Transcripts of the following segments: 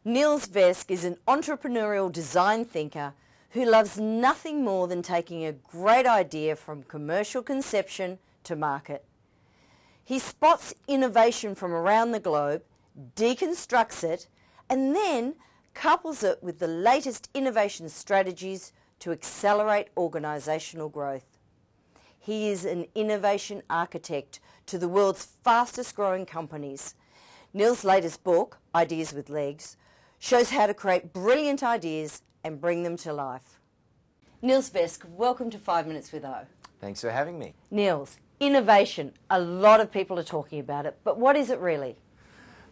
Nils Vesk is an entrepreneurial design thinker who loves nothing more than taking a great idea from commercial conception to market. He spots innovation from around the globe, deconstructs it, and then couples it with the latest innovation strategies to accelerate organisational growth. He is an innovation architect to the world's fastest growing companies. Nils' latest book, Ideas with Legs, shows how to create brilliant ideas and bring them to life. Nils Vesk, welcome to 5 Minutes with O. Thanks for having me. Nils, innovation, a lot of people are talking about it, but what is it really?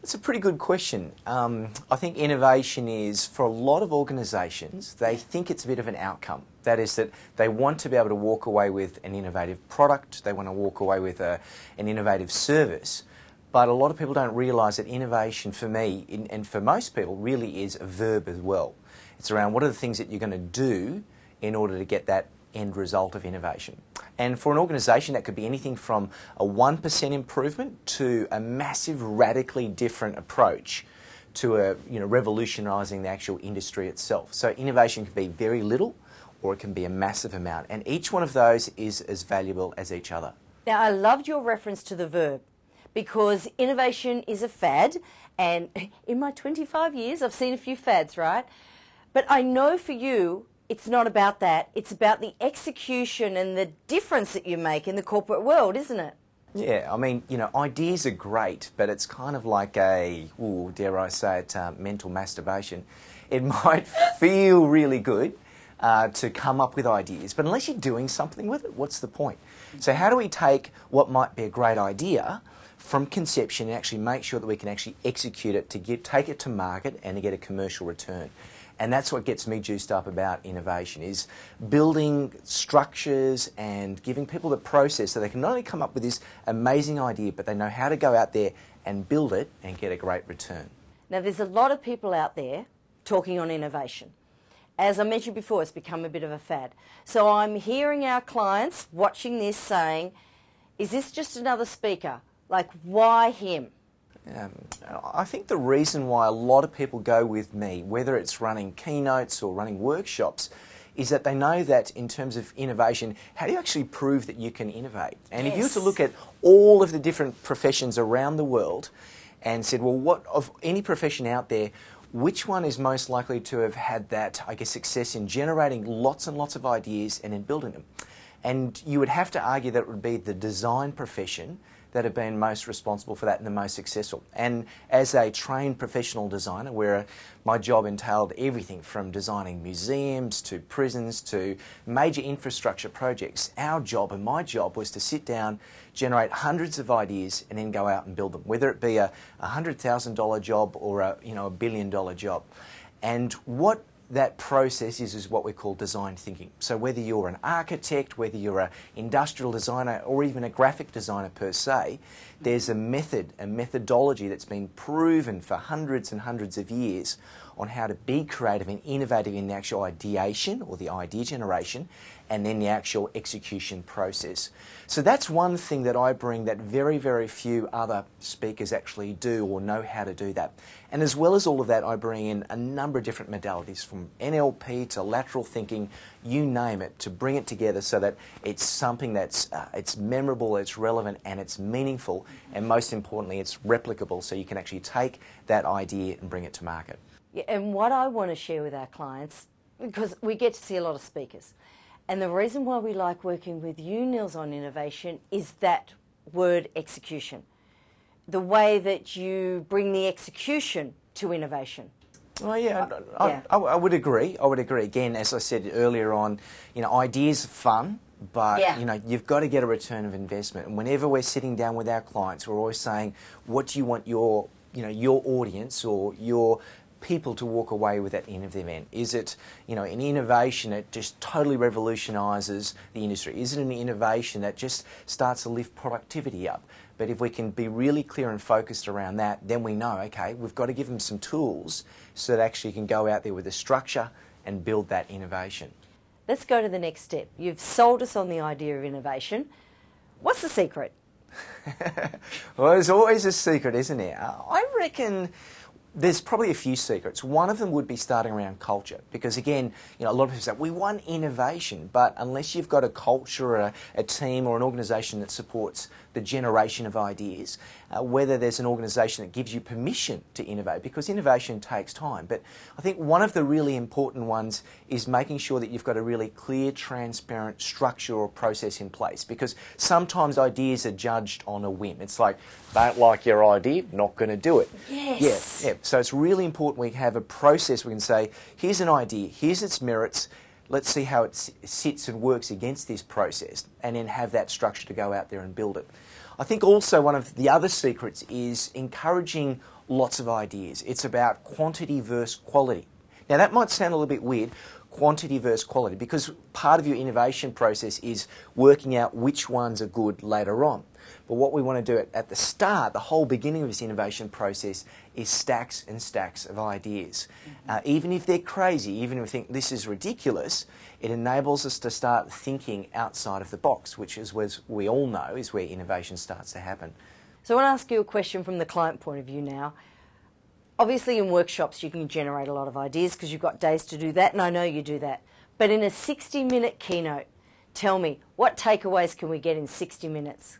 It's a pretty good question. I think innovation is, for a lot of organisations, they think it's a bit of an outcome. That is that they want to be able to walk away with an innovative product, they want to walk away with an innovative service. But a lot of people don't realise that innovation, for me, and for most people, really is a verb as well. It's around what are the things that you're going to do in order to get that end result of innovation. And for an organisation, that could be anything from a 1% improvement to a massive, radically different approach to revolutionising the actual industry itself. So innovation can be very little, or it can be a massive amount. And each one of those is as valuable as each other. Now, I loved your reference to the verb, because innovation is a fad, and in my 25 years I've seen a few fads, right? But I know for you it's not about that, it's about the execution and the difference that you make in the corporate world, isn't it? Yeah, I mean, ideas are great, but it's kind of like dare I say it, mental masturbation. It might feel really good to come up with ideas, but unless you're doing something with it, what's the point? So how do we take what might be a great idea from conception and actually make sure that we can actually execute it to take it to market and to get a commercial return? And that's what gets me juiced up about innovation, is building structures and giving people the process so they can not only come up with this amazing idea, but they know how to go out there and build it and get a great return. Now, there's a lot of people out there talking on innovation. As I mentioned before, it's become a bit of a fad. So I'm hearing our clients watching this saying, is this just another speaker? Like, why him? I think the reason why a lot of people go with me, whether it's running keynotes or running workshops, is that they know that in terms of innovation, how do you actually prove that you can innovate? And if you were to look at all of the different professions around the world and said, well, what of any profession out there, which one is most likely to have had that, success in generating lots and lots of ideas and in building them? And you would have to argue that it would be the design profession that have been most responsible for that and the most successful. And as a trained professional designer, where my job entailed everything from designing museums to prisons to major infrastructure projects, our job and my job was to sit down, generate hundreds of ideas and then go out and build them, whether it be a $100,000 job or a $1 billion job. And what that process is what we call design thinking. So whether you're an architect, whether you're an industrial designer or even a graphic designer per se, there's a methodology that's been proven for hundreds and hundreds of years on how to be creative and innovative in the actual ideation or the idea generation and then the actual execution process. So that's one thing that I bring that very, very few other speakers actually do or know how to do that. And as well as all of that, I bring in a number of different modalities, from NLP to lateral thinking, you name it, to bring it together so that it's something that's it's memorable, it's relevant and it's meaningful, and most importantly it's replicable, so you can actually take that idea and bring it to market. Yeah, and what I want to share with our clients, because we get to see a lot of speakers, and the reason why we like working with you, Nils, on innovation is that word execution. The way that you bring the execution to innovation. Oh yeah, I would agree. I would agree. Again, as I said earlier on, ideas are fun, but you've got to get a return of investment. And whenever we're sitting down with our clients, we're always saying, what do you want your audience or your people to walk away with at the end of the event? Is it, an innovation that just totally revolutionises the industry? Is it an innovation that just starts to lift productivity up? But if we can be really clear and focused around that, then we know, okay, we've got to give them some tools so that actually can go out there with a structure and build that innovation. Let's go to the next step. You've sold us on the idea of innovation. What's the secret? Well, there's always a secret, isn't there? I reckon There's probably a few secrets. One of them would be starting around culture, because again, a lot of people say we want innovation, but unless you've got a culture, or a team, or an organisation that supports the generation of ideas, whether there's an organisation that gives you permission to innovate, because innovation takes time. But I think one of the really important ones is making sure that you've got a really clear, transparent structure or process in place, because sometimes ideas are judged on a whim. It's like, don't like your idea, not going to do it. Yes. Yeah. So it's really important we have a process. We can say, here's an idea, here's its merits, let's see how it sits and works against this process, and then have that structure to go out there and build it. I think also one of the other secrets is encouraging lots of ideas. It's about quantity versus quality. Now that might sound a little bit weird, quantity versus quality, because part of your innovation process is working out which ones are good later on. But what we want to do at the start, the whole beginning of this innovation process, is stacks and stacks of ideas. Even if they're crazy, even if we think this is ridiculous, it enables us to start thinking outside of the box, which is, as we all know, is where innovation starts to happen. So I want to ask you a question from the client point of view now. Obviously in workshops you can generate a lot of ideas because you've got days to do that, and I know you do that. But in a 60-minute keynote, tell me, what takeaways can we get in 60 minutes?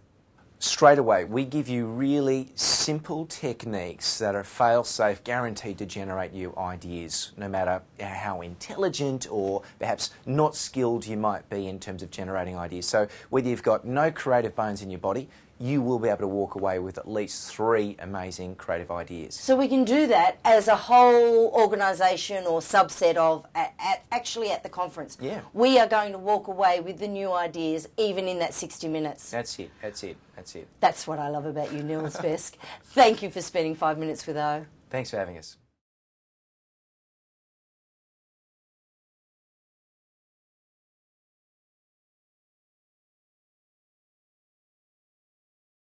Straight away, we give you really simple techniques that are fail-safe, guaranteed to generate you ideas, no matter how intelligent or perhaps not skilled you might be in terms of generating ideas. So whether you've got no creative bones in your body, you will be able to walk away with at least 3 amazing creative ideas. So we can do that as a whole organisation or subset of, actually at the conference. Yeah. We are going to walk away with the new ideas even in that 60 minutes. That's it, that's it, that's it. That's what I love about you, Nils Vesk. Thank you for spending 5 minutes with O. Thanks for having us.